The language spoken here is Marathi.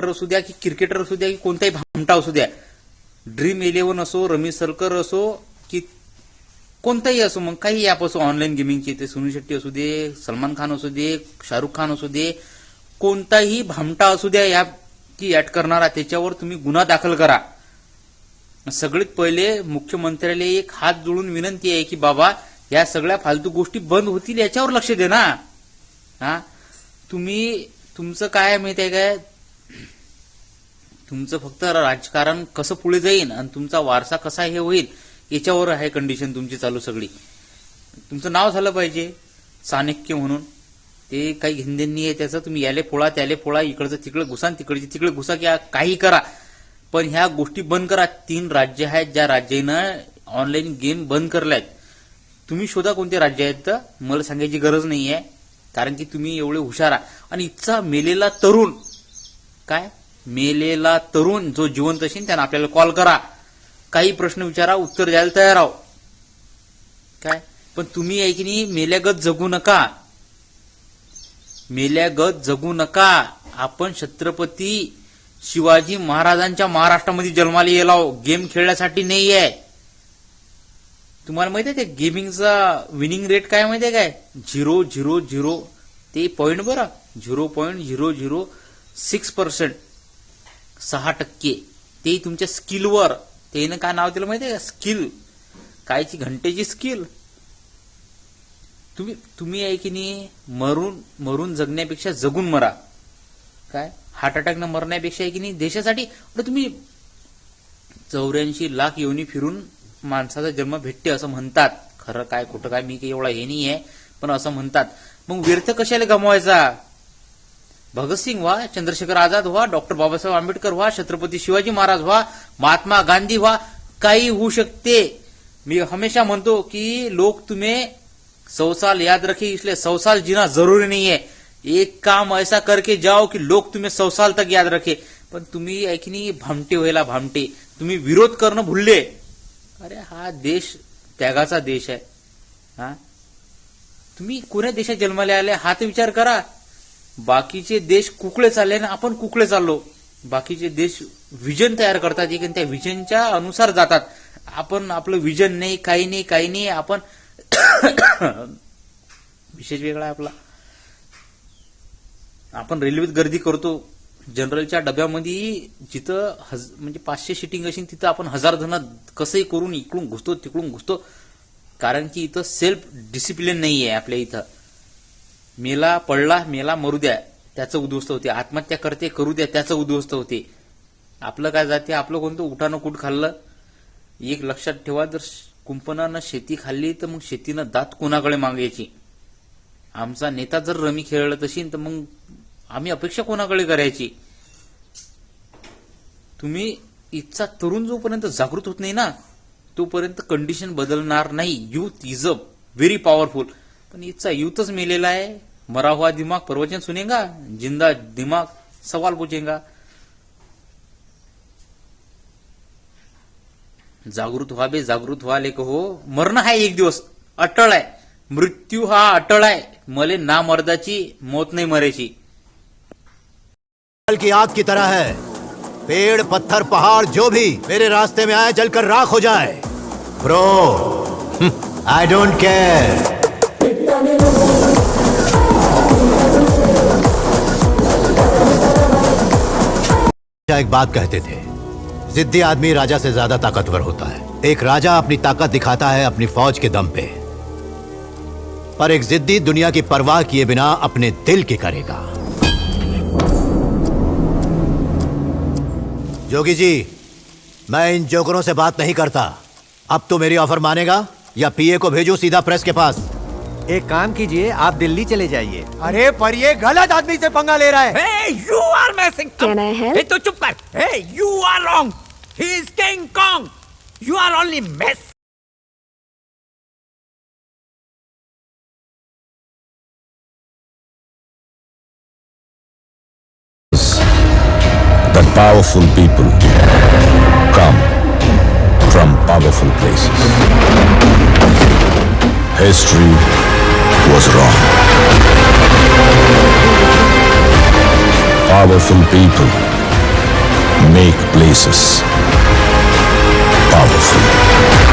असू द्या की क्रिकेटर असू द्या की कोणताही भामटा असू द्या, ड्रीम11 असो, रमी सरकर असो की कोणताही असो, मग काही ऍप असो ऑनलाईन गेमिंगचे, ते सुनील शेट्टी असू दे, सलमान खान असू दे, शाहरुख खान असू दे, कोणताही भामटा असू द्या ऍप की ऍड करणारा, त्याच्यावर तुम्ही गुन्हा दाखल करा. सगळ्यात पहिले मुख्यमंत्र्याला एक हात जोडून विनंती आहे की बाबा या सगळ्या फालतू गोष्टी बंद होतील याच्यावर लक्ष दे ना. हा, तुमचं काय माहिती आहे काय, तुमचं फक्त राजकारण कसं पुढे जाईल आणि तुमचा वारसा कसा हे होईल याच्यावर आहे कंडिशन तुमची चालू सगळी. तुमचं नाव झालं पाहिजे चाणक्य म्हणून, ते काही घेणदेण आहे त्याचं. तुम्ही याले फोळा त्याले फोळा, इकडचं तिकडे घुसा तिकडचे तिकडे घुसा की काही करा, पण ह्या गोष्टी बंद करा. 3 राज्य आहेत ज्या राज्यानं ऑनलाईन गेम बंद करल्यात. तुम्ही शोधा कोणते राज्य आहेत, तर मला सांगायची गरज नाहीये, कारण की तुम्ही एवढे हुशार आहात. आणि इथचा मेलेला तरुण, काय मेलेला तरुण जो जिवंत असेल त्यानं आपल्याला कॉल करा, काही प्रश्न विचारा, उत्तर द्यायला तयार आहो. काय पण तुम्ही आहे की नाही मेल्यागत जगू नका, मेल्यागत जगू नका. आपण छत्रपती शिवाजी महाराजांच्या महाराष्ट्रामध्ये जन्माला येलाव, गेम खेळण्यासाठी नाही आहे. तुम्हाला माहिती आहे ते गेमिंगचा विनिंग रेट काय माहिती आहे काय, 0.00 ते पॉईंट बरं 0.006%, 6%. ते तुमच्या स्किलवर, त्यानं काय नाव दिलं माहिती आहे का, स्किल, कायची घंटेची स्किल. तुम्ही आहे की नाही मरून जगण्यापेक्षा जगून मरा. काय हार्ट अटॅकनं मरण्यापेक्षा आहे की नाही देशासाठी. तुम्ही 84 लाख योनी फिरून माणसाचा जन्म भेटते असं म्हणतात, खरं काय कुठं काय मी काही एवढा हे नाही आहे, पण असं म्हणतात. मग व्यर्थ कशाला गमवायचा. भगतसिंग व्हा, चंद्रशेखर आझाद व्हा, डॉक्टर बाबासाहेब आंबेडकर व्हा, छत्रपती शिवाजी महाराज व्हा, महात्मा गांधी व्हा, काही होऊ शकते. मी हमेशा म्हणतो की लोग तुम्हें 100 साल याद रखे, इसलिए 100 साल जीना जरूरी नहीं है. एक काम ऐसा करके जाओ कि लोग तुम्हें 100 साल तक याद रखे. पण तुम्ही आहे की नाही भामटे व्हायला भामटे, तुम्ही विरोध करणं भुलले. अरे हा देश त्यागाचा देश आहे. हा, तुम्ही कोण्या देशात जन्माला आले हा तर विचार करा. बाकीचे देश कुकळे चालले ना आपण कुकळे चाललो. बाकीचे देश विजन तयार करतात आणि त्या विजनच्या अनुसार जातात. आपण आपलं विजन नाही, काही नाही, काही नाही. आपण विशेष वेगळा आहे आपला. आपण रेल्वेत गर्दी करतो, जनरलच्या डब्यामध्ये जिथं म्हणजे 500 सीटिंग असेल तिथं आपण 1000 जण कसंही करून इकडून घुसतो तिकडून घुसतो, कारण की इथं सेल्फ डिसिप्लिन नाही आहे आपल्या इथं. मेला पडला मेला मरू द्या त्याचं उद्ध्वस्त होते, आत्महत्या करते करू द्या त्याचं उद्ध्वस्त होते. आपलं काय जाते, आपलं कोणतं उठानं कुठ खाल्लं. एक लक्षात ठेवा, जर कुंपणानं शेती खाल्ली तर मग शेतीनं दात कोणाकडे मागायची. आमचा नेता जर रमी खेळत असेल तर मग आम्ही अपेक्षा कोणाकडे करायची. तुम्ही इथचा तरुण जोपर्यंत जागृत होत नाही ना तोपर्यंत कंडिशन बदलणार नाही. Youth is a very powerful. पण इथचा यूथच मेलेला आहे. मरा हुआ दिमाग प्रवचन सुनेगा, जिंदा दिमाग सवाल पूछेगा. जागृत व्हा बे, जागृत व्हा लेक हो. मरण हा एक दिवस अटळ आहे, मृत्यू हा अटळ आहे. मले ना मर्दाची मौत नाही मरायची. की आग की तरह है, पेड़ पत्थर पहाड़ जो भी मेरे रास्ते में आए जलकर राख हो जाए. Bro, I don't care. एक बात कहते थे, जिद्दी आदमी राजा से ज्यादा ताकतवर होता है. एक राजा अपनी ताकत दिखाता है अपनी फौज के दम पे, पर एक जिद्दी दुनिया की परवाह किए बिना अपने दिल की करेगा. जोगी जी, मैं इन जोकरों से बात नहीं करता. अब तो मेरी ऑफर मानेगा या पीए को भेजो सीधा प्रेस के पास. एक काम कीजिए, आप दिल्ली चले जाइए. अरे पर ये गलत आदमी से पंगा ले रहा है. Hey, you are messing up. Can I help? Hey, तो चुप कर. Hey, you are wrong. He is King Kong. You are only mess. That powerful people come from powerful places. History was wrong. Powerful people make places.